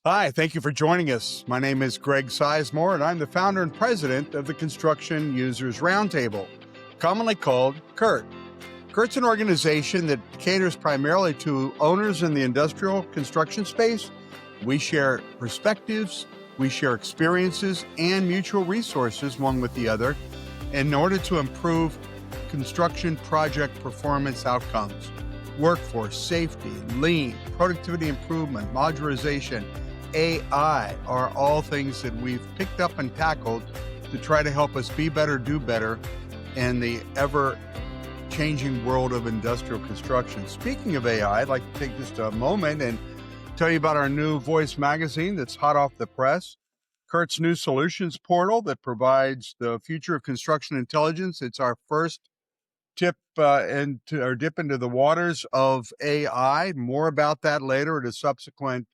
Hi, thank you for joining us. My name is Greg Sizemore, and I'm the founder and president of the Construction Users Roundtable, commonly called CURT. CURT's an organization that caters primarily to owners in the industrial construction space. We share perspectives, we share experiences, and mutual resources one with the other in order to improve construction project performance outcomes. Workforce safety, lean, productivity improvement, modularization, AI are all things that we've picked up and tackled to try to help us be better, do better in the ever-changing world of industrial construction. Speaking of AI, I'd like to take just a moment and tell you about our new voice magazine that's hot off the press, CURT's new solutions portal that provides the future of construction intelligence. It's our first dip into the waters of AI. More about that later at a subsequent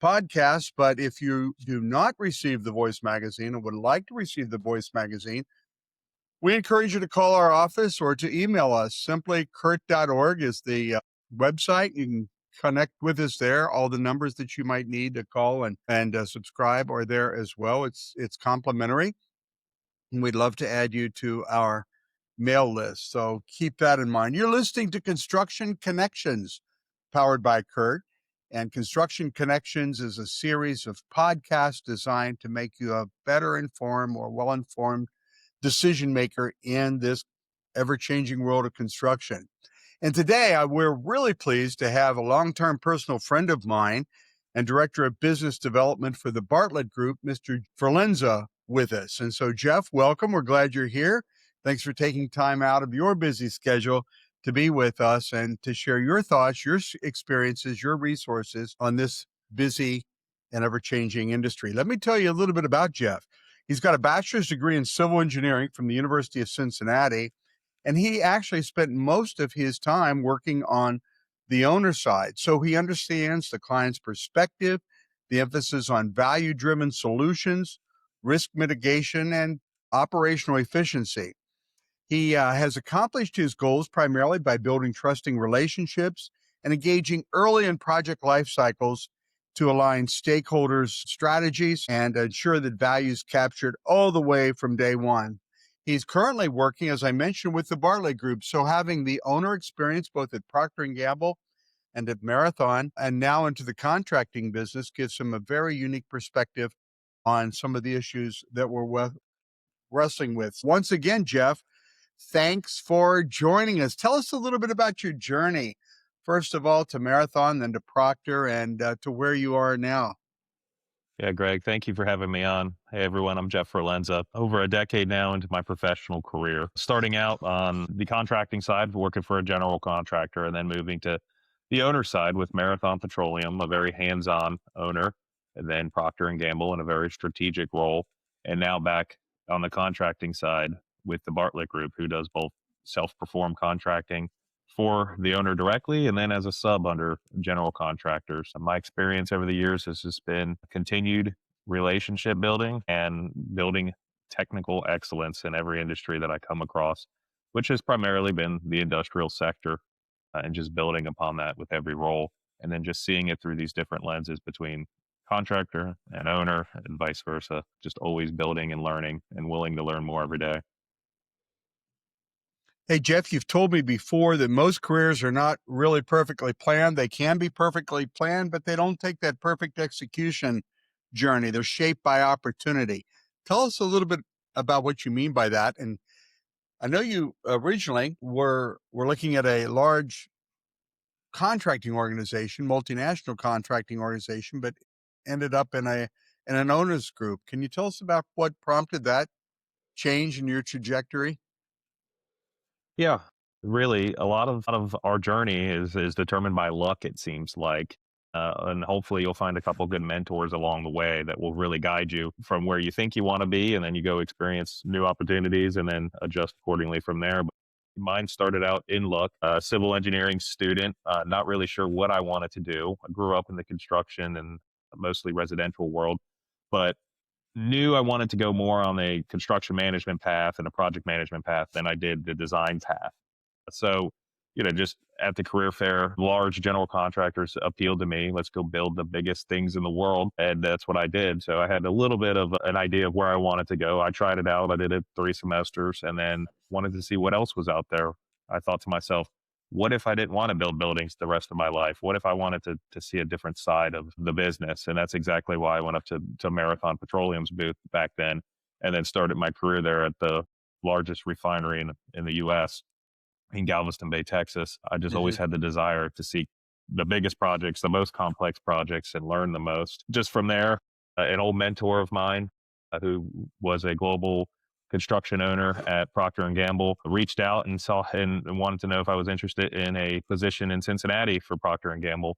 podcast. But if you do not receive the Voice magazine and would like to receive the Voice magazine, we encourage you to call our office or to email us. Simply curt.org is the website. You can connect with us there. All the numbers that you might need to call and subscribe are there as well. It's complimentary, and we'd love to add you to our mail list. So keep that in mind. You're listening to Construction Connections, powered by CURT. And Construction Connections is a series of podcasts designed to make you a better informed or well-informed decision maker in this ever-changing world of construction. And today, we're really pleased to have a long-term personal friend of mine and Director of Business Development for the Bartlett Group, Mr. Frilenza, with us. And so, Jeff, welcome. We're glad you're here. Thanks for taking time out of your busy schedule to be with us and to share your thoughts, your experiences, your resources on this busy and ever-changing industry. Let me tell you a little bit about Jeff. He's got a bachelor's degree in civil engineering from the University of Cincinnati, and he actually spent most of his time working on the owner side. So he understands the client's perspective, the emphasis on value-driven solutions, risk mitigation, and operational efficiency. He has accomplished his goals primarily by building trusting relationships and engaging early in project life cycles to align stakeholders' strategies and ensure that value is captured all the way from day one. He's currently working, as I mentioned, with the Bartlett Group, so having the owner experience both at Procter & Gamble and at Marathon and now into the contracting business gives him a very unique perspective on some of the issues that we're wrestling with. Once again, Jeff, thanks for joining us. Tell us a little bit about your journey, first of all, to Marathon, then to Procter, and to where you are now. Yeah, Greg, thank you for having me on. Hey, everyone, I'm Jeff Forlenza. Over a decade now into my professional career, starting out on the contracting side, working for a general contractor, and then moving to the owner side with Marathon Petroleum, a very hands-on owner, and then Procter & Gamble in a very strategic role, and now back on the contracting side with the Bartlett Group, who does both self-perform contracting for the owner directly and then as a sub under general contractors. My experience over the years has just been continued relationship building and building technical excellence in every industry that I come across, which has primarily been the industrial sector, and just building upon that with every role and then just seeing it through these different lenses between contractor and owner and vice versa, just always building and learning and willing to learn more every day. Hey, Jeff, you've told me before that most careers are not really perfectly planned. They can be perfectly planned, but they don't take that perfect execution journey. They're shaped by opportunity. Tell us a little bit about what you mean by that. And I know you originally were looking at a large contracting organization, multinational contracting organization, but ended up in an owners group. Can you tell us about what prompted that change in your trajectory? Yeah, really, a lot of our journey is determined by luck, it seems like. And hopefully you'll find a couple good mentors along the way that will really guide you from where you think you want to be, and then you go experience new opportunities and then adjust accordingly from there. But mine started out in luck, a civil engineering student, not really sure what I wanted to do. I grew up in the construction and mostly residential world, but knew I wanted to go more on a construction management path and a project management path than I did the design path. So just at the career fair, large general contractors appealed to me. Let's go build the biggest things in the world. And that's what I did. So I had a little bit of an idea of where I wanted to go. I tried it out. I did it 3 semesters and then wanted to see what else was out there. I thought to myself, what if I didn't want to build buildings the rest of my life? What if I wanted to see a different side of the business? And that's exactly why I went up to Marathon Petroleum's booth back then and then started my career there at the largest refinery in the US in Galveston Bay, Texas. I just always had the desire to see the biggest projects, the most complex projects, and learn the most. Just from there, an old mentor of mine who was a global construction owner at Procter and Gamble reached out and saw and wanted to know if I was interested in a position in Cincinnati for Procter and Gamble.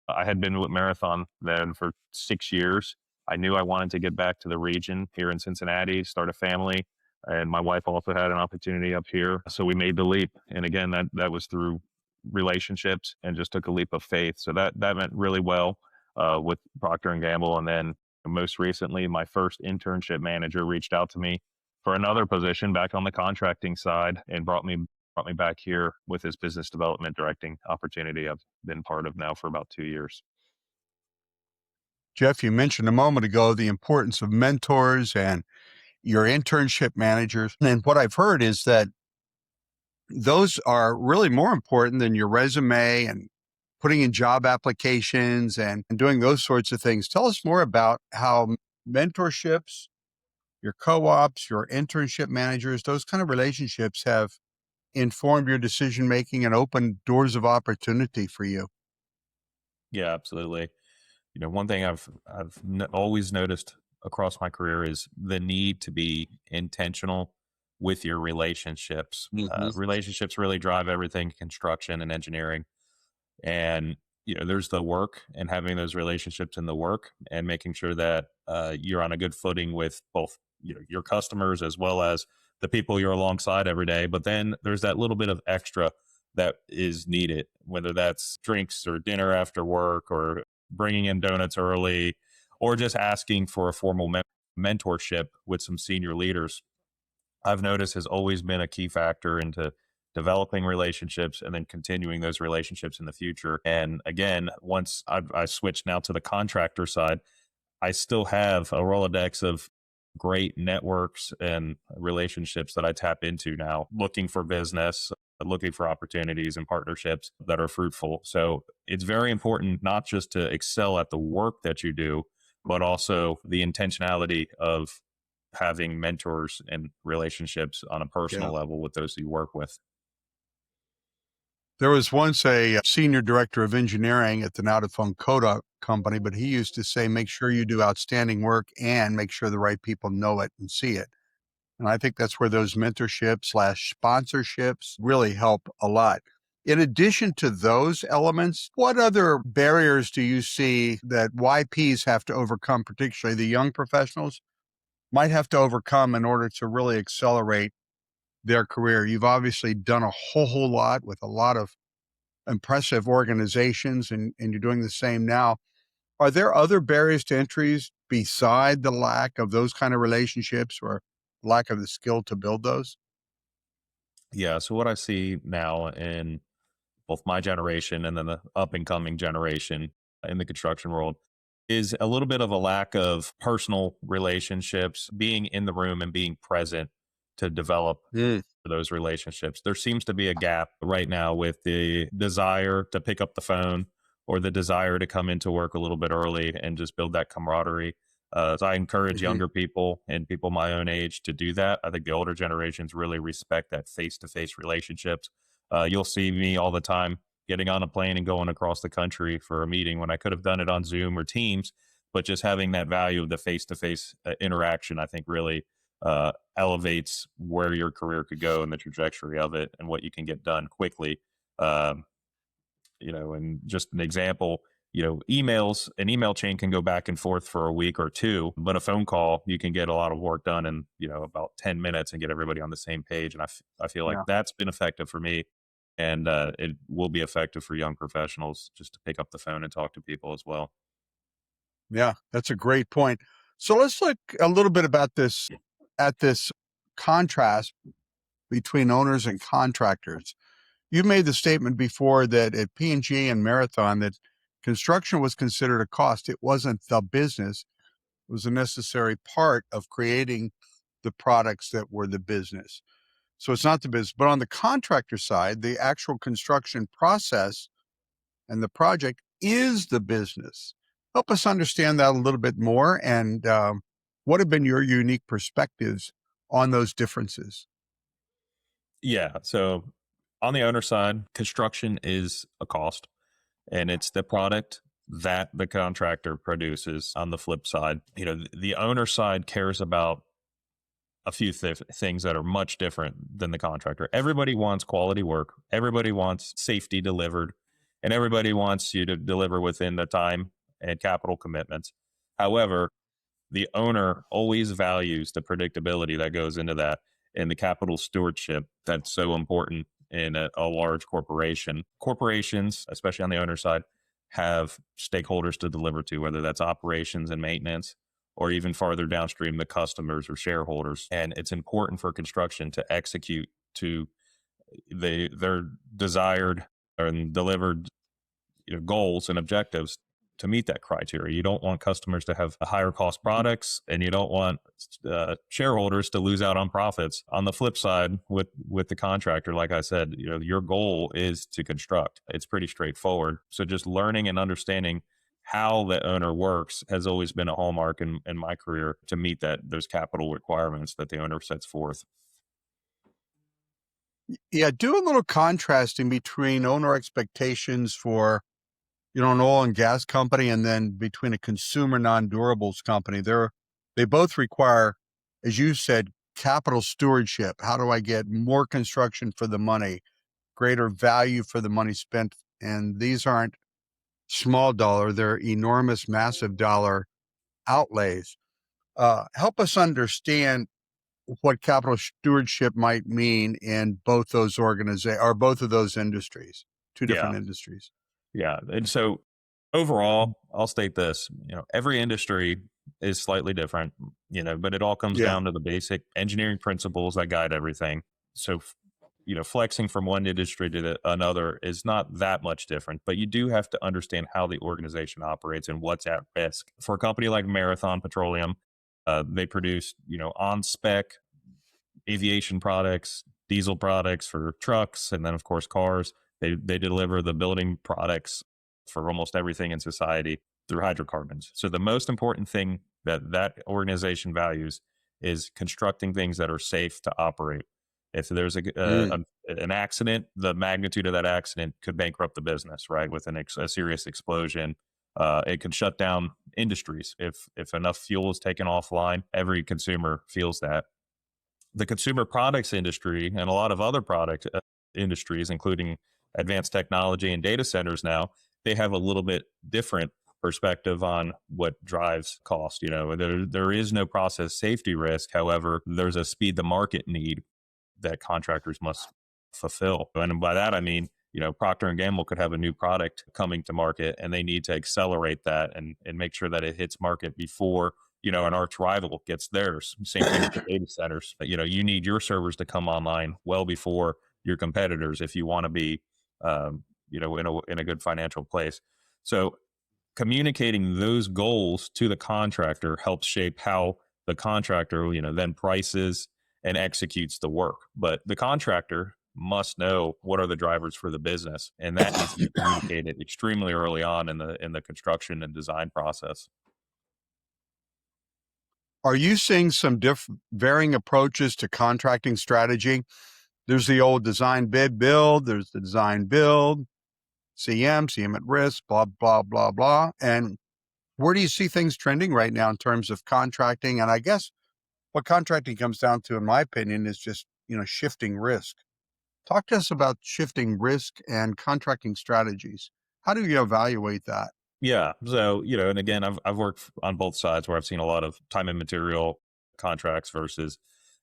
I had been with Marathon then for 6 years. I knew I wanted to get back to the region here in Cincinnati, start a family. And my wife also had an opportunity up here. So we made the leap. And again, that was through relationships and just took a leap of faith. So that went really well with Procter and Gamble. And then most recently, my first internship manager reached out to me for another position back on the contracting side and brought me back here with his business development directing opportunity I've been part of now for about 2 years. Jeff, you mentioned a moment ago the importance of mentors and your internship managers. And what I've heard is that those are really more important than your resume and putting in job applications and doing those sorts of things. Tell us more about how mentorships, your co-ops, your internship managers, those kind of relationships have informed your decision making and opened doors of opportunity for you. Yeah, absolutely. One thing I've always noticed across my career is the need to be intentional with your relationships. Relationships really drive everything construction and engineering. And there's the work and having those relationships in the work and making sure that you're on a good footing with both your customers as well as the people you're alongside every day. But then there's that little bit of extra that is needed, whether that's drinks or dinner after work or bringing in donuts early or just asking for a formal mentorship with some senior leaders. I've noticed has always been a key factor into developing relationships and then continuing those relationships in the future. And again, once I switched now to the contractor side, I still have a Rolodex of great networks and relationships that I tap into now, looking for business, looking for opportunities and partnerships that are fruitful. So it's very important not just to excel at the work that you do, but also the intentionality of having mentors and relationships on a personal level with those you work with. There was once a senior director of engineering at the now defunct Kodak company, but he used to say, make sure you do outstanding work and make sure the right people know it and see it. And I think that's where those mentorships/sponsorships really help a lot. In addition to those elements, what other barriers do you see that YPs have to overcome, particularly the young professionals, might have to overcome in order to really accelerate their career? You've obviously done a whole lot with a lot of impressive organizations, and you're doing the same now. Are there other barriers to entries beside the lack of those kind of relationships or lack of the skill to build those? Yeah. So what I see now in both my generation and then the up and coming generation in the construction world is a little bit of a lack of personal relationships, being in the room and being present to develop those relationships. There seems to be a gap right now with the desire to pick up the phone or the desire to come into work a little bit early and just build that camaraderie. So I encourage younger people and people my own age to do that. I think the older generations really respect that face-to-face relationships. You'll see me all the time getting on a plane and going across the country for a meeting when I could have done it on Zoom or Teams, but just having that value of the face-to-face interaction, I think really elevates where your career could go and the trajectory of it and what you can get done quickly. Um, and just an example, an email chain can go back and forth for a week or two, but a phone call, you can get a lot of work done in, about 10 minutes and get everybody on the same page. And I feel like that's been effective for me. And it will be effective for young professionals just to pick up the phone and talk to people as well. Yeah, that's a great point. So let's look a little bit about this contrast between owners and contractors. You made the statement before that at P&G and Marathon that construction was considered a cost. It wasn't the business. It was a necessary part of creating the products that were the business. So it's not the business. But on the contractor side, the actual construction process and the project is the business. Help us understand that a little bit more. And what have been your unique perspectives on those differences? Yeah. So on the owner side, construction is a cost and it's the product that the contractor produces. On the flip side, the owner side cares about a few things that are much different than the contractor. Everybody wants quality work. Everybody wants safety delivered, and everybody wants you to deliver within the time and capital commitments. However, the owner always values the predictability that goes into that and the capital stewardship that's so important in a large corporation. Corporations, especially on the owner side, have stakeholders to deliver to, whether that's operations and maintenance, or even farther downstream, the customers or shareholders. And it's important for construction to execute to their desired and delivered goals and objectives to meet that criteria. You don't want customers to have higher cost products, and you don't want shareholders to lose out on profits. On the flip side, with the contractor, like I said, your goal is to construct. It's pretty straightforward. So just learning and understanding how the owner works has always been a hallmark in my career to meet those capital requirements that the owner sets forth. Yeah, do a little contrasting between owner expectations for an oil and gas company and then between a consumer non-durables company. They both require, as you said, capital stewardship. How do I get more construction for the money, greater value for the money spent? And these aren't small dollar, they're enormous, massive dollar outlays. Help us understand what capital stewardship might mean in both those both of those industries, two Yeah. different industries. Yeah. And so overall, I'll state this, every industry is slightly different, but it all comes Yeah. down to the basic engineering principles that guide everything. So, flexing from one industry to another is not that much different, but you do have to understand how the organization operates and what's at risk. For a company like Marathon Petroleum, they produce, on spec aviation products, diesel products for trucks, and then of course cars. They deliver the building products for almost everything in society through hydrocarbons. So the most important thing that organization values is constructing things that are safe to operate. If there's Mm. an accident, the magnitude of that accident could bankrupt the business, right? With a serious explosion, it could shut down industries. If enough fuel is taken offline, every consumer feels that. The consumer products industry and a lot of other product industries, including advanced technology and data centers now, they have a little bit different perspective on what drives cost. There is no process safety risk. However, there's a speed to market need that contractors must fulfill. And by that, I mean, Procter and Gamble could have a new product coming to market and they need to accelerate that and make sure that it hits market before an arch rival gets theirs. Same thing with the data centers. You need your servers to come online well before your competitors if you want to be, in a good financial place. So communicating those goals to the contractor helps shape how the contractor, then prices and executes the work. But the contractor must know what are the drivers for the business, and that needs to be communicated extremely early on in the construction and design process. Are you seeing some varying approaches to contracting strategy? There's the old design bid build, there's the design build, CM at risk, blah, blah, blah, blah. And where do you see things trending right now in terms of contracting? And I guess what contracting comes down to, in my opinion, is just, shifting risk. Talk to us about shifting risk and contracting strategies. How do you evaluate that? Yeah. So, and again, I've worked on both sides where I've seen a lot of time and material contracts versus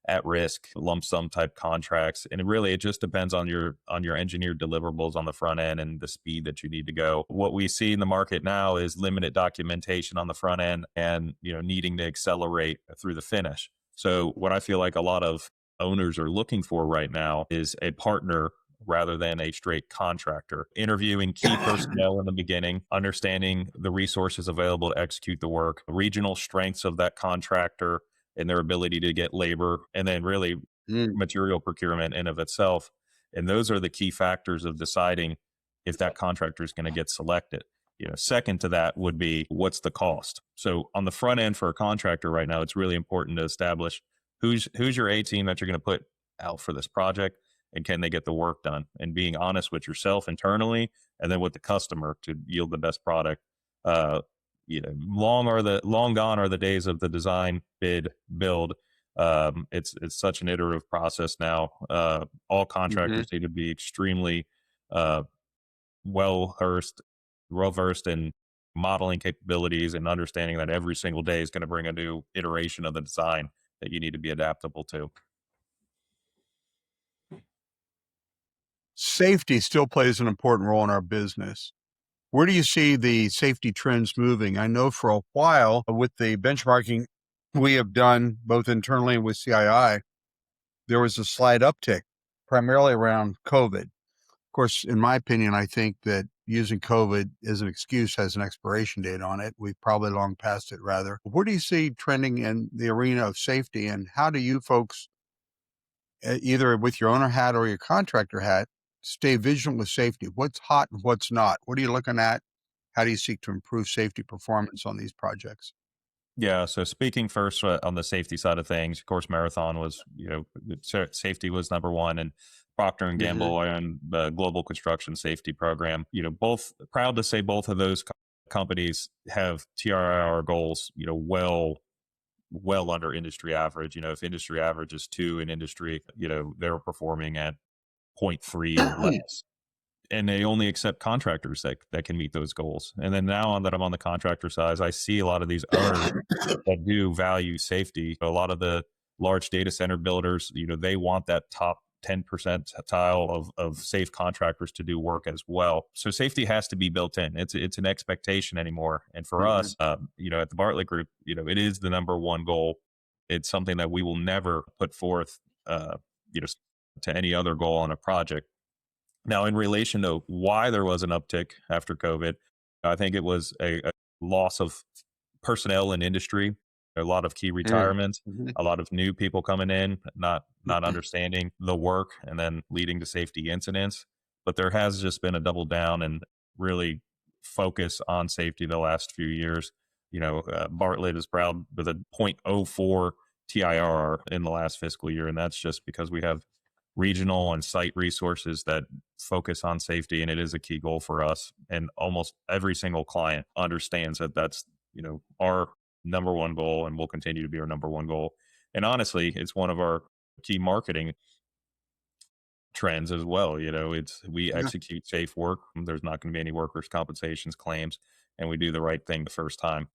at risk lump sum type contracts. And it just depends on your engineered deliverables on the front end and the speed that you need to go. What we see in the market now is limited documentation on the front end and, needing to accelerate through the finish. So what I feel like a lot of owners are looking for right now is a partner rather than a straight contractor. Interviewing key personnel in the beginning, understanding the resources available to execute the work, regional strengths of that contractor and their ability to get labor, and then really Mm. material procurement in of itself. And those are the key factors of deciding if that contractor is going to get selected. Second to that would be what's the cost. So on the front end for a contractor right now, it's really important to establish who's your A team that you're going to put out for this project, and can they get the work done, and being honest with yourself internally and then with the customer to yield the best product. Long gone are the days of the design, bid, build. It's such an iterative process now. All Hmm. contractors need to be extremely uh, well versed in modeling capabilities and understanding that every single day is going to bring a new iteration of the design that you need to be adaptable to. Safety still plays an important role in our business. Where do you see the safety trends moving? I know for a while with the benchmarking we have done both internally and with CII, there was a slight uptick, primarily around COVID. Of course, in my opinion, I think that using COVID as an excuse has an expiration date on it. We've probably long passed it, rather. Where do you see trending in the arena of safety, and how do you folks, either with your owner hat or your contractor hat, stay vigilant with safety? What's hot and what's not? What are you looking at? How do you seek to improve safety performance on these projects? Yeah. So speaking first on the safety side of things, of course, Marathon was, safety was number one, and Procter and Hmm. Gamble and the Global Construction Safety Program. Both proud to say both of those companies have TRIR goals. Well under industry average. If industry average is 2 in industry, they're performing at 0.3 or less. And they only accept contractors that can meet those goals. And then now that I'm on the contractor side, I see a lot of these owners that do value safety. A lot of the large data center builders, they want that top 10 percentile of safe contractors to do work as well. So safety has to be built in. It's an expectation anymore. And for Hmm. us, at the Bartlett Group, it is the number one goal. It's something that we will never put forth, you know, to any other goal on a project. Now, in relation to why there was an uptick after COVID, I think it was a loss of personnel in industry, a lot of key retirements, Hmm. a lot of new people coming in, not understanding the work, and then leading to safety incidents. But there has just been a double down and really focus on safety the last few years. Bartlett is proud with a 0.04 TIR in the last fiscal year, and that's just because we have regional and site resources that focus on safety, and it is a key goal for us. And almost every single client understands that that's our number one goal, and will continue to be our number one goal. And honestly, it's one of our key marketing trends as well. It's we Yeah. execute safe work. There's not going to be any workers' compensations claims, and we do the right thing the first time.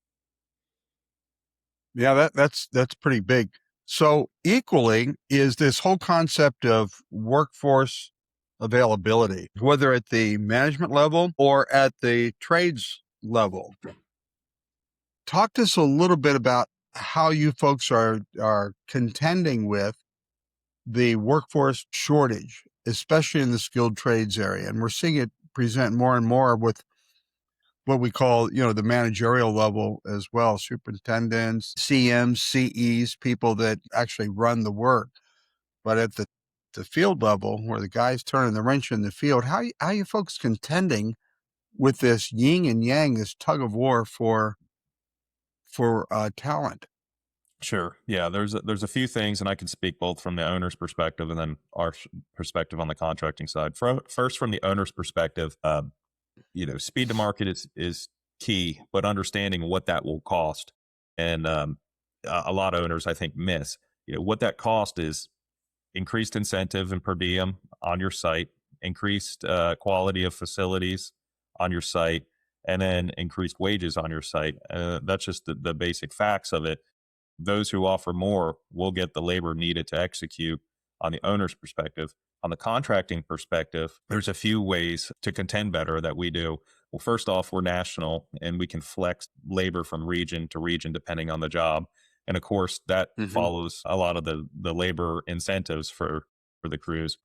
Yeah, that's pretty big. So equally is this whole concept of workforce availability, whether at the management level or at the trades level. Talk to us a little bit about how you folks are contending with the workforce shortage, especially in the skilled trades area. And we're seeing it present more and more with what we call, the managerial level as well, superintendents, CMs, CEs, people that actually run the work. But at the field level, where the guy's turning the wrench in the field, how you folks contending with this yin and yang, this tug of war for talent? Sure. Yeah, there's a few things, and I can speak both from the owner's perspective and then our perspective on the contracting side. First, from the owner's perspective, speed to market is key, but understanding what that will cost, and a lot of owners I think miss. What that cost is: increased incentive and per diem on your site, increased quality of facilities on your site, and then increased wages on your site. That's just the basic facts of it. Those who offer more will get the labor needed to execute on the owner's perspective. On the contracting perspective, there's a few ways to contend better that we do. Well, first off, we're national and we can flex labor from region to region depending on the job. And of course, that Hmm. follows a lot of the labor incentives for the crews.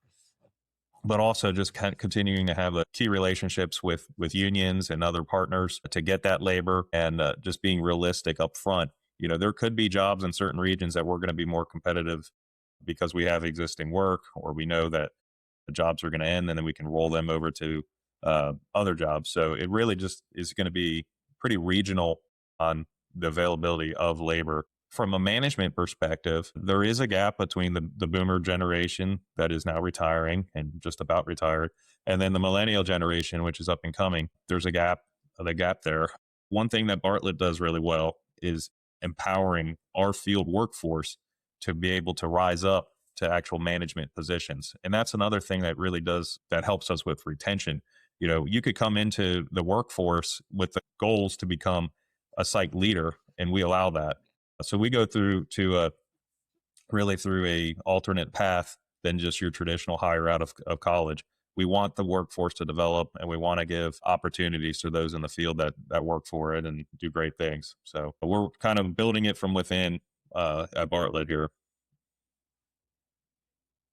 but also just kind of continuing to have key relationships with unions and other partners to get that labor, and just being realistic up front. There could be jobs in certain regions that we're going to be more competitive because we have existing work, or we know that the jobs are going to end, and then we can roll them over to other jobs. So it really just is going to be pretty regional on the availability of labor. From a management perspective, there is a gap between the boomer generation that is now retiring and just about retired, and then the millennial generation, which is up and coming. There's the gap there. One thing that Bartlett does really well is empowering our field workforce to be able to rise up to actual management positions. And that's another thing that helps us with retention. You could come into the workforce with the goals to become a site leader, and we allow that. So we go through a alternate path than just your traditional hire out of college. We want the workforce to develop, and we want to give opportunities to those in the field that work for it and do great things. So we're kind of building it from within at Bartlett here.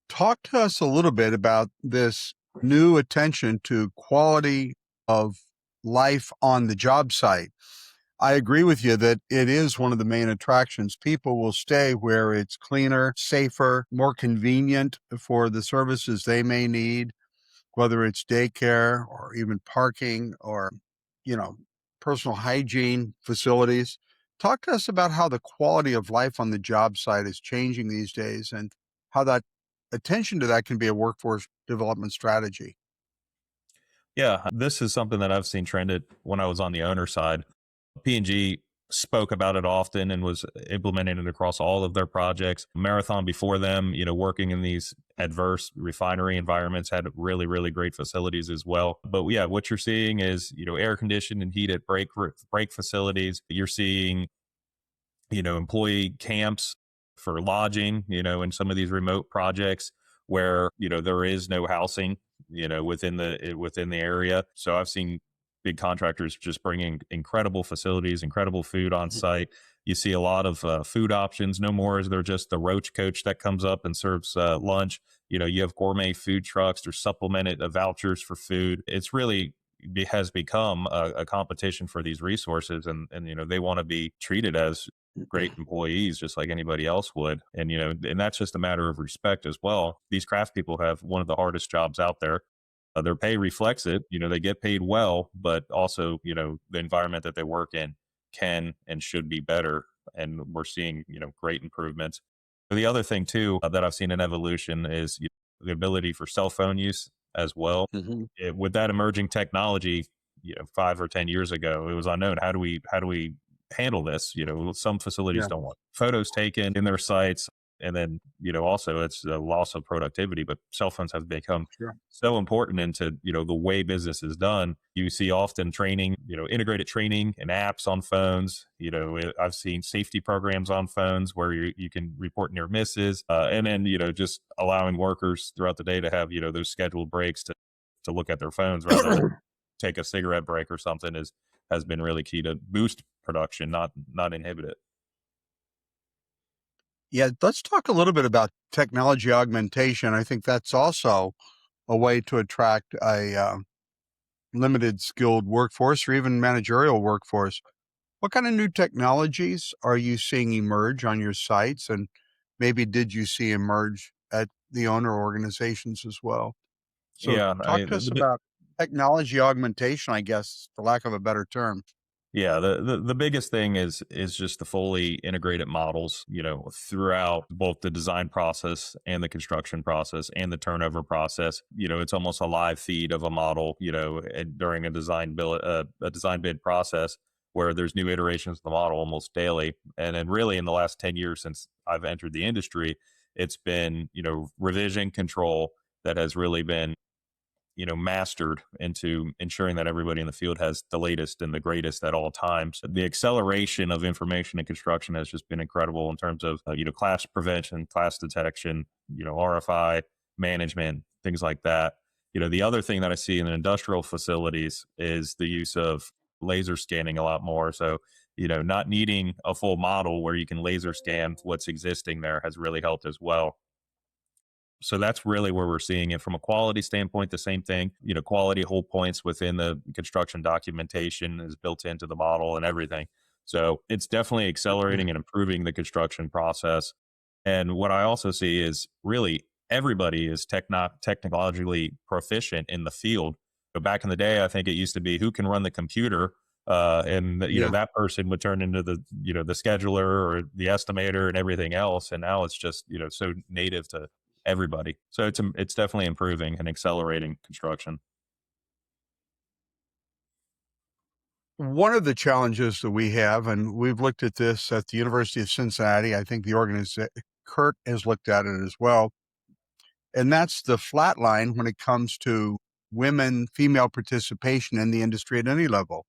Talk to us a little bit about this new attention to quality of life on the job site. I agree with you that it is one of the main attractions. People will stay where it's cleaner, safer, more convenient for the services they may need, whether it's daycare or even parking or, you know, personal hygiene facilities. Talk to us about how the quality of life on the job site is changing these days and how that attention to that can be a workforce development strategy. Yeah, this is something that I've seen trended when I was on the owner side. P&G spoke about it often and was implementing it across all of their projects. Marathon before them, working in these adverse refinery environments, had really, really great facilities as well. But yeah, what you're seeing is, air conditioned and heated break facilities. You're seeing, employee camps for lodging, in some of these remote projects where, there is no housing, within the area. So I've seen big contractors just bringing incredible facilities, incredible food on site. You see a lot of food options. No more is there just the roach coach that comes up and serves lunch. You have gourmet food trucks. There's supplemented vouchers for food. It has become a competition for these resources, and they want to be treated as great employees just like anybody else would. And that's just a matter of respect as well. These craft people have one of the hardest jobs out there. Their pay reflects it. They get paid well, but also, the environment that they work in can and should be better. And we're seeing, great improvements. The other thing too that I've seen an evolution is the ability for cell phone use as well. Mhm. With that emerging technology, 5 or 10 years ago, it was unknown. How do we handle this? Some facilities Yeah, don't want photos taken in their sites. And then, also it's a loss of productivity, but cell phones have become sure. so important into, the way business is done. You see often training, integrated training and apps on phones. I've seen safety programs on phones where you can report near misses, and then, just allowing workers throughout the day to have, those scheduled breaks to look at their phones rather than take a cigarette break or something has been really key to boost production, not inhibit it. Yeah, let's talk a little bit about technology augmentation. I think that's also a way to attract a limited skilled workforce or even managerial workforce. What kind of new technologies are you seeing emerge on your sites? And maybe did you see emerge at the owner organizations as well? So Yeah, talk to us about technology augmentation, I guess, for lack of a better term. Yeah, the biggest thing is just the fully integrated models, throughout both the design process and the construction process and the turnover process. It's almost a live feed of a model, during a design bid process where there's new iterations of the model almost daily. And then really in the last 10 years since I've entered the industry, it's been, revision control that has really been mastered into ensuring that everybody in the field has the latest and the greatest at all times. The acceleration of information in construction has just been incredible in terms of, class prevention, class detection, RFI management, things like that. The other thing that I see in industrial facilities is the use of laser scanning a lot more. So, not needing a full model where you can laser scan what's existing there has really helped as well. So that's really where we're seeing it from a quality standpoint. The same thing, quality hold points within the construction documentation is built into the model and everything. So it's definitely accelerating and improving the construction process. And what I also see is really everybody is technologically proficient in the field. But back in the day, I think it used to be who can run the computer, and Yeah. that person would turn into the scheduler or the estimator and everything else. And now it's just so native to everybody. So it's definitely improving and accelerating construction. One of the challenges that we have, and we've looked at this at the University of Cincinnati, I think the organization CURT has looked at it as well, and that's the flat line when it comes to women, female participation in the industry at any level,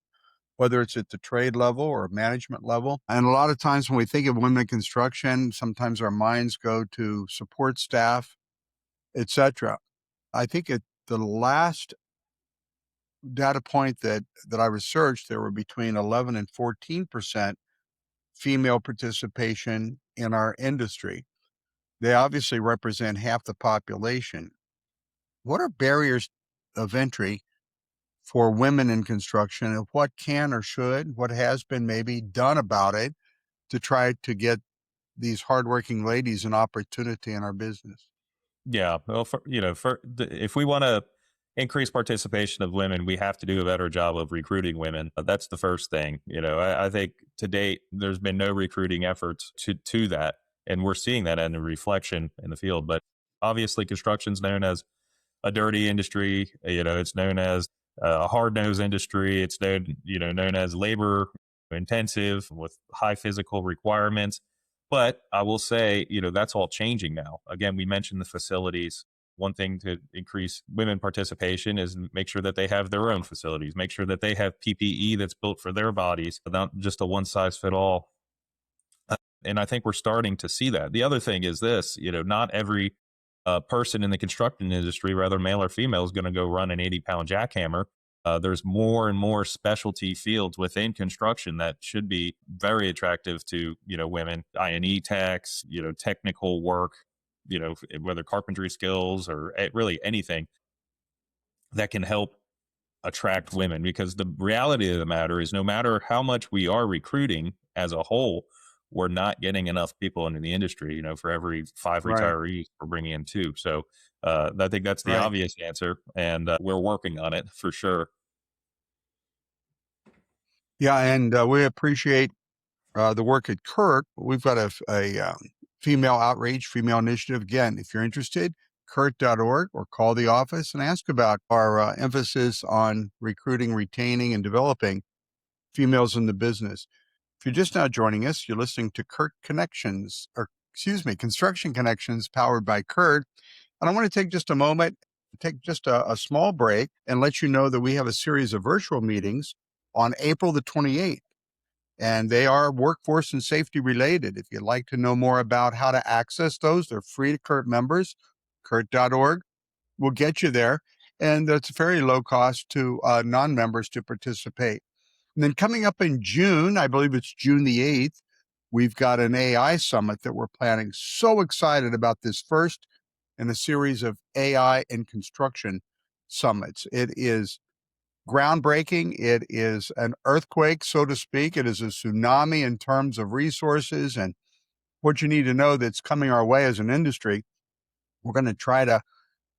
whether it's at the trade level or management level. And a lot of times when we think of women in construction, sometimes our minds go to support staff, etc. I think at the last data point that I researched, there were between 11 and 14% female participation in our industry. They obviously represent half the population. What are barriers of entry for women in construction, and what can or should, what has been maybe done about it to try to get these hardworking ladies an opportunity in our business? Yeah. Well, if we want to increase participation of women, we have to do a better job of recruiting women. That's the first thing. I think to date, there's been no recruiting efforts to that. And we're seeing that in a reflection in the field. But obviously, construction's known as a dirty industry. It's known as a hard nosed industry. It's known as labor intensive with high physical requirements. But I will say, that's all changing now. Again, we mentioned the facilities. One thing to increase women participation is make sure that they have their own facilities, make sure that they have PPE that's built for their bodies, not just a one size fit all. And I think we're starting to see that. The other thing is this, not every person in the construction industry, whether male or female, is going to go run an 80-pound jackhammer. There's more and more specialty fields within construction that should be very attractive to women. I&E techs, technical work, whether carpentry skills or really anything that can help attract women. Because the reality of the matter is, no matter how much we are recruiting as a whole, we're not getting enough people into the industry. For every 5 Right, retirees, we're bringing in 2. So I think that's the right. obvious answer, and we're working on it for sure. Yeah, and we appreciate the work at CURT. We've got a female outreach, female initiative. Again, if you're interested, CURT.org, or call the office and ask about our emphasis on recruiting, retaining, and developing females in the business. If you're just now joining us, you're listening to CURT Connections, or excuse me, Construction Connections, powered by CURT. And I want to take just a moment, take just a small break, and let you know that we have a series of virtual meetings on April the 28th. And they are workforce and safety related. If you'd like to know more about how to access those, they're free to CURT members. CURT.org will get you there. And it's very low cost to non-members to participate. And then coming up in June, I believe it's June the 8th, we've got an AI summit that we're planning. So excited about this first in a series of AI and construction summits. It is groundbreaking. It is an earthquake, so to speak. It is a tsunami in terms of resources and what you need to know that's coming our way as an industry. We're going to try to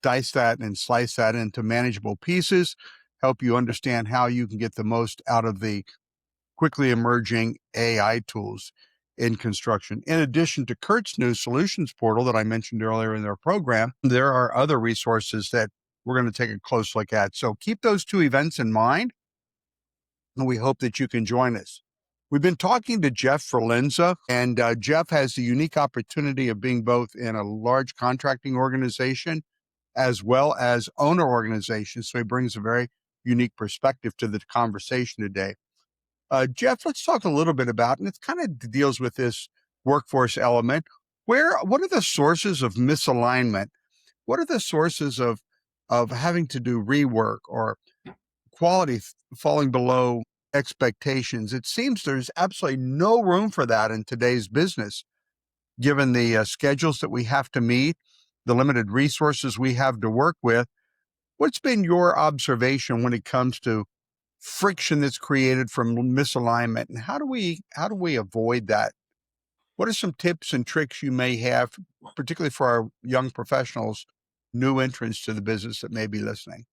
dice that and slice that into manageable pieces, help you understand how you can get the most out of the quickly emerging AI tools in construction. In addition to CURT's new solutions portal that I mentioned earlier in their program, there are other resources that we're going to take a close look at. So keep those 2 events in mind, and we hope that you can join us. We've been talking to Jeff Forlenza, and Jeff has the unique opportunity of being both in a large contracting organization as well as owner organizations. So he brings a very unique perspective to the conversation today. Jeff, let's talk a little bit about, and it kind of deals with this workforce element. What are the sources of misalignment? What are the sources of having to do rework or quality falling below expectations? It seems there's absolutely no room for that in today's business, given the schedules that we have to meet, the limited resources we have to work with. What's been your observation when it comes to friction that's created from misalignment, and how do we avoid that? What are some tips and tricks you may have, particularly for our young professionals, new entrants to the business that may be listening?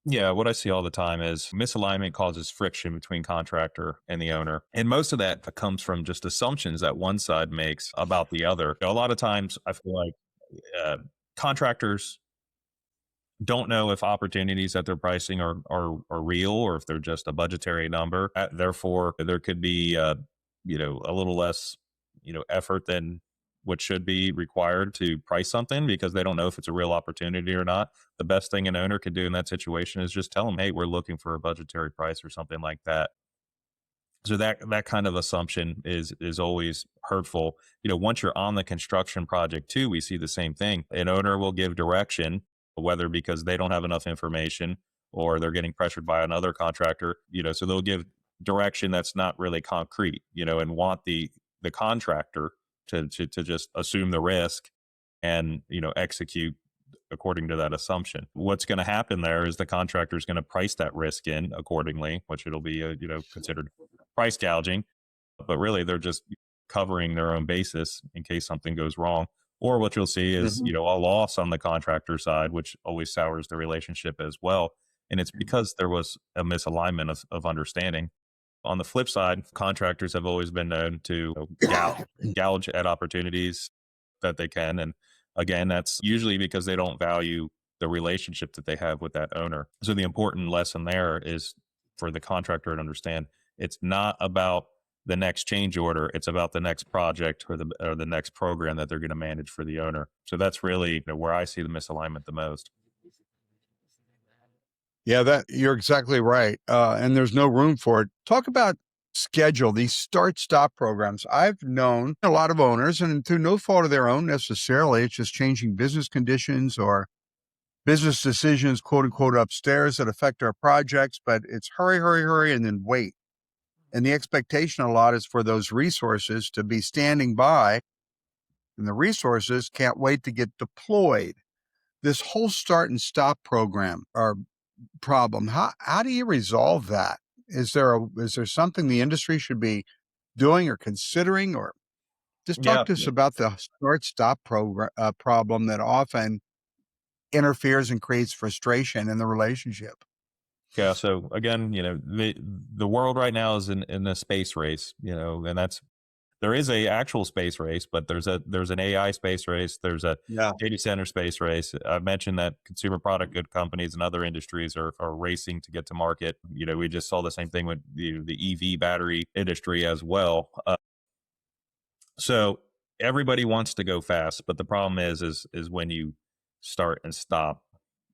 Yeah, what I see all the time is misalignment causes friction between contractor and the owner. And most of that comes from just assumptions that one side makes about the other. A lot of times I feel like uh, contractors don't know if opportunities that they're pricing are real or if they're just a budgetary number. Therefore, there could be a little less effort than what should be required to price something because they don't know if it's a real opportunity or not. The best thing an owner could do in that situation is just tell them, "Hey, we're looking for a budgetary price or something like that." So that kind of assumption is always hurtful. Once you're on the construction project too, we see the same thing. An owner will give direction, whether because they don't have enough information or they're getting pressured by another contractor, so they'll give direction that's not really concrete, and want the contractor to just assume the risk and, execute according to that assumption. What's going to happen there is the contractor is going to price that risk in accordingly, which it'll be, considered price gouging, but really they're just covering their own basis in case something goes wrong. Or what you'll see is, Mhm. a loss on the contractor side, which always sours the relationship as well. And it's because there was a misalignment of understanding. On the flip side, contractors have always been known to gouge at opportunities that they can. And again, that's usually because they don't value the relationship that they have with that owner. So the important lesson there is for the contractor to understand it's not about the next change order, it's about the next project or the next program that they're going to manage for the owner. So that's really where I see the misalignment the most. Yeah, that you're exactly right, and there's no room for it. Talk about schedule, these start-stop programs. I've known a lot of owners, and through no fault of their own necessarily, it's just changing business conditions or business decisions, quote unquote, upstairs that affect our projects, but it's hurry, hurry, hurry, and then wait. And the expectation a lot is for those resources to be standing by, and the resources can't wait to get deployed. This whole start and stop program or problem, how do you resolve that? Is there something the industry should be doing or considering, or just talk Yeah. to us about the start stop problem that often interferes and creates frustration in the relationship? Yeah. So again, the world right now is in a space race, and there is a actual space race, but there's an AI space race, there's a Yeah. data center space race. I mentioned that consumer product good companies and other industries are racing to get to market. We just saw the same thing with the EV battery industry as well. So everybody wants to go fast, but the problem is when you start and stop,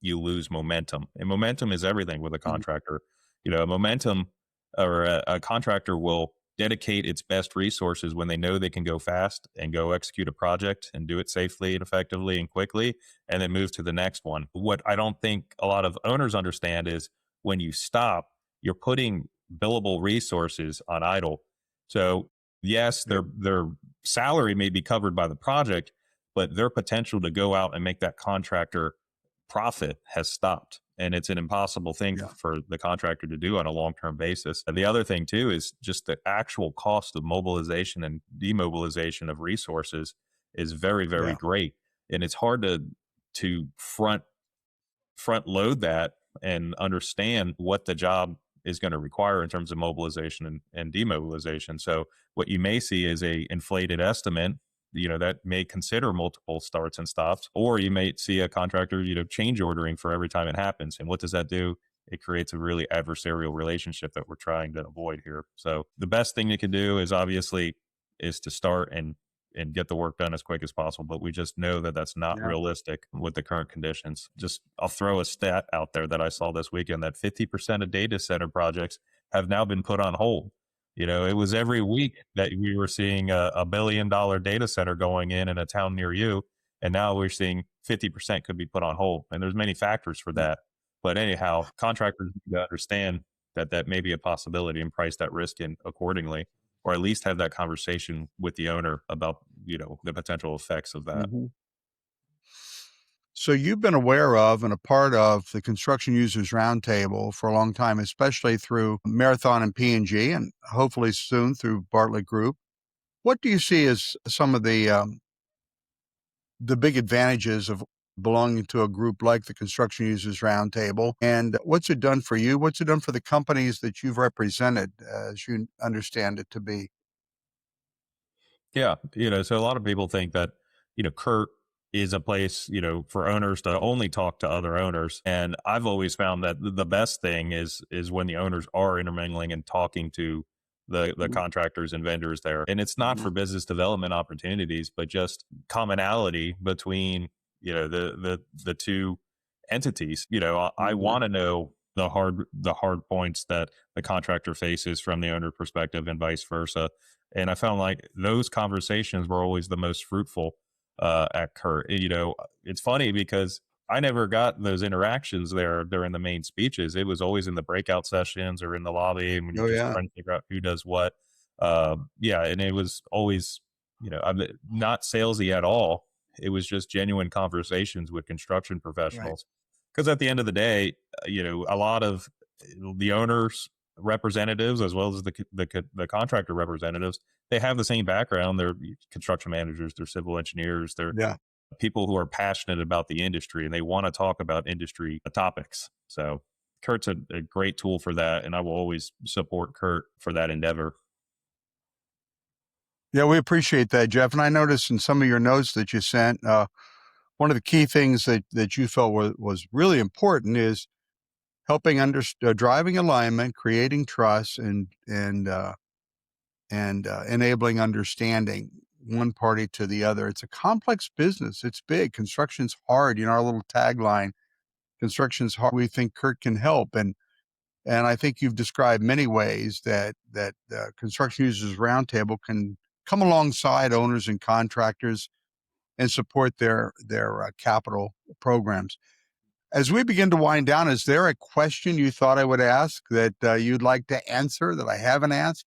you lose momentum. And momentum is everything with a Mhm. contractor. Momentum or a contractor will dedicate its best resources when they know they can go fast and go execute a project and do it safely and effectively and quickly and then move to the next one. What I don't think a lot of owners understand is when you stop, you're putting billable resources on idle. So yes, Yep. their salary may be covered by the project, but their potential to go out and make that contractor profit has stopped. And it's an impossible thing Yeah. for the contractor to do on a long term basis. And the other thing, too, is just the actual cost of mobilization and demobilization of resources is very, very Yeah. great. And it's hard to front load that and understand what the job is going to require in terms of mobilization and demobilization. So what you may see is a inflated estimate, that may consider multiple starts and stops, or you may see a contractor, change ordering for every time it happens. And what does that do? It creates a really adversarial relationship that we're trying to avoid here. So the best thing you can do is obviously is to start and get the work done as quick as possible. But we just know that that's not Yeah. realistic with the current conditions. Just I'll throw a stat out there that I saw this weekend that 50% of data center projects have now been put on hold. It was every week that we were seeing a $1 billion data center going in a town near you. And now we're seeing 50% could be put on hold. And there's many factors for that. But anyhow, contractors need to understand that that may be a possibility and price that risk in accordingly, or at least have that conversation with the owner about the potential effects of that. Mhm. So you've been aware of and a part of the Construction Users Roundtable for a long time, especially through Marathon and P&G, and hopefully soon through Bartlett Group. What do you see as some of the big advantages of belonging to a group like the Construction Users Roundtable? And what's it done for you? What's it done for the companies that you've represented, as you understand it to be? Yeah, so a lot of people think that, CURT is a place, for owners to only talk to other owners. And I've always found that the best thing is when the owners are intermingling and talking to the contractors and vendors there. And it's not for business development opportunities, but just commonality between, the two entities. I want to know the hard points that the contractor faces from the owner perspective and vice versa. And I found like those conversations were always the most fruitful at CURT. It's funny because I never got those interactions there during the main speeches. It was always in the breakout sessions or in the lobby, and when you're Oh, just yeah. trying to figure out who does what. Yeah, and it was always, I'm not salesy at all. It was just genuine conversations with construction Right. professionals. Because at the end of the day, a lot of the owners representatives as well as the contractor representatives, they have the same background. They're construction managers, they're civil engineers, they're Yeah. people who are passionate about the industry and they want to talk about industry topics. So CURT's a great tool for that, and I will always support CURT for that endeavor. Yeah, we appreciate that, Jeff. And I noticed in some of your notes that you sent, one of the key things that you felt was really important is helping driving alignment, creating trust, and enabling understanding one party to the other. It's a complex business. It's big. Construction's hard. Our little tagline, "Construction's hard." We think CURT can help, and I think you've described many ways that Construction Users Roundtable can come alongside owners and contractors and support their capital programs. As we begin to wind down, is there a question you thought I would ask that you'd like to answer that I haven't asked?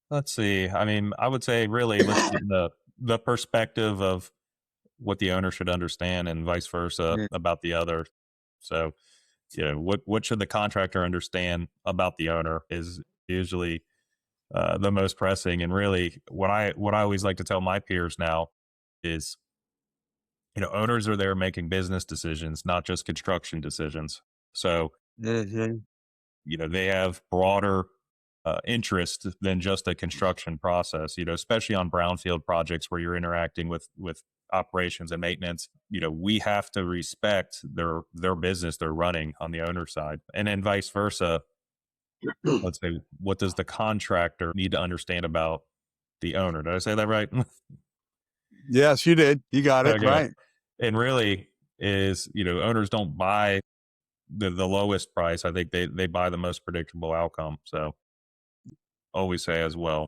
Let's see. I mean, I would say really look at the perspective of what the owner should understand and vice versa Yeah. about the other. So, what should the contractor understand about the owner is usually the most pressing. And really, what I always like to tell my peers now is, owners are there making business decisions, not just construction decisions. So, Mhm. they have broader interest than just a construction process. Especially on brownfield projects where you're interacting with operations and maintenance. We have to respect their business they're running on the owner side, and then vice versa. Let's say, what does the contractor need to understand about the owner? Did I say that right? Yes, you did. You got it Okay. right. And really is, owners don't buy the lowest price. I think they buy the most predictable outcome. So always say as well.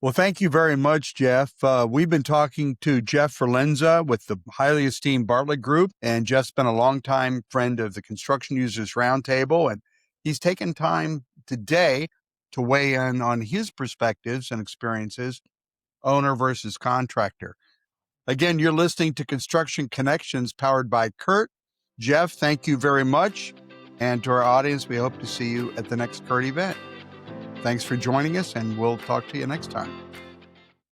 Well, thank you very much, Jeff. We've been talking to Jeff Forlenza with the highly esteemed Bartlett Group, and Jeff's been a longtime friend of the Construction Users Roundtable, and he's taken time today to weigh in on his perspectives and experiences, owner versus contractor. Again, you're listening to Construction Connections powered by CURT. Jeff, thank you very much. And to our audience, we hope to see you at the next CURT event. Thanks for joining us, and we'll talk to you next time.